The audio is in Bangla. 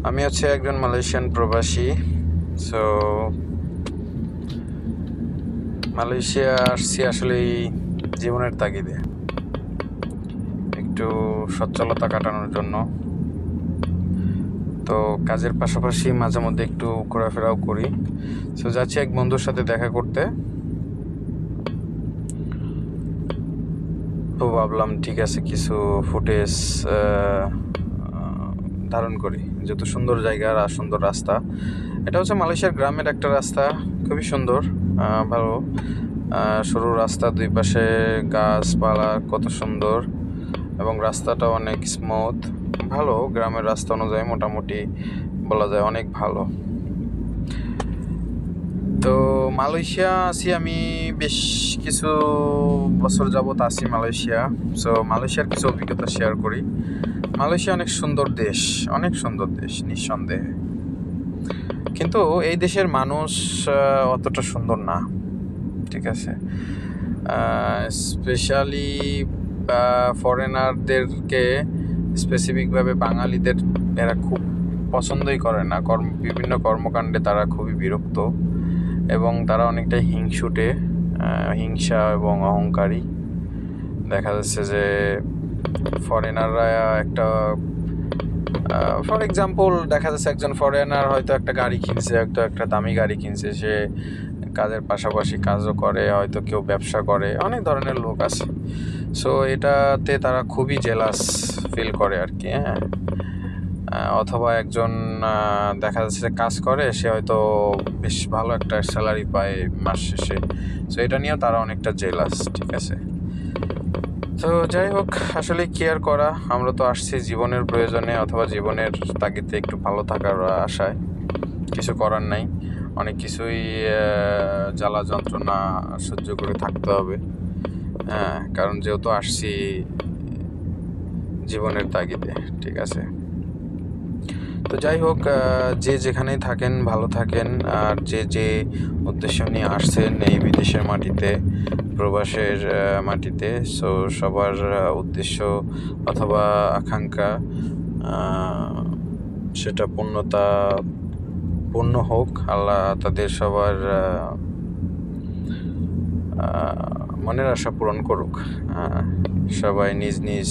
আমি হচ্ছে একজন মালয়েশিয়ান প্রবাসী। সো মালয়েশিয়া আসছি আসলে এই জীবনের তাগিদে, একটু সচ্ছলতা কাটানোর জন্য। তো কাজের পাশাপাশি মাঝে মধ্যে একটু ঘোরাফেরাও করি। সো যাচ্ছি এক বন্ধুর সাথে দেখা করতে। তো ভাবলাম ঠিক আছে, কিছু ফুটেজ ধারণ করি। যত সুন্দর জায়গা আর সুন্দর রাস্তা। এটা হচ্ছে মালয়েশিয়ার গ্রামের একটা রাস্তা, খুবই সুন্দর, ভালো। সরু রাস্তা, দুই পাশে গাছপালা, কত সুন্দর, এবং রাস্তাটা অনেক স্মুথ, ভালো। গ্রামের রাস্তা অনুযায়ী মোটামুটি বলা যায় অনেক ভালো। তো মালয়েশিয়া আছি আমি, বেশ কিছু বছর যাবত আছি মালয়েশিয়া। সো মালয়েশিয়ার কিছু অভিজ্ঞতা শেয়ার করি। মালয়েশিয়া অনেক সুন্দর দেশ, অনেক সুন্দর দেশ নিঃসন্দেহে, কিন্তু এই দেশের মানুষ অতটা সুন্দর না, ঠিক আছে। স্পেশালি ফরেনারদেরকে, স্পেসিফিকভাবে বাঙালিদের এরা খুব পছন্দই করে না। বিভিন্ন কর্মকাণ্ডে তারা খুবই বিরক্ত, এবং তারা অনেকটাই হিংসুটে, হিংসা এবং অহংকারী। দেখা যাচ্ছে যে ফরেনাররা একটা, ফর এক্সাম্পল, দেখা যাচ্ছে একজন ফরেনার হয়তো একটা গাড়ি কিনছে, হয়তো একটা দামি গাড়ি কিনছে, সে কাজের পাশাপাশি কাজও করে, হয়তো কেউ ব্যবসা করে, অনেক ধরনের লোক আছে। সো এটাতে তারা খুবই জেলাস ফিল করে আর কি, হ্যাঁ। অথবা একজন দেখা যাচ্ছে যে কাজ করে, সে হয়তো বেশ ভালো একটা স্যালারি পায় মাস শেষে। সো এটা নিয়েও তারা অনেকটা জেলাস, ঠিক আছে। তো যাই হোক, আসলে কেয়ার করা, আমরা তো আসছি জীবনের প্রয়োজনে অথবা জীবনের তাগিদে একটু ভালো থাকার আশায়। কিছু করার নাই, অনেক কিছুই জ্বালা যন্ত্রণা সহ্য করে থাকতে হবে, হ্যাঁ। কারণ যেহেতু আসছি জীবনের তাগিদে, ঠিক আছে। তো যাই হোক, যে যেখানেই থাকেন ভালো থাকেন, আর যে যে উদ্দেশ্য নিয়ে আসছেন এই বিদেশের মাটিতে, প্রবাসের মাটিতে, সো সবার উদ্দেশ্য অথবা আকাঙ্ক্ষা সেটা পূর্ণ হোক। আল্লাহ তাদের সবার মনের আশা পূরণ করুক। সবাই নিজ নিজ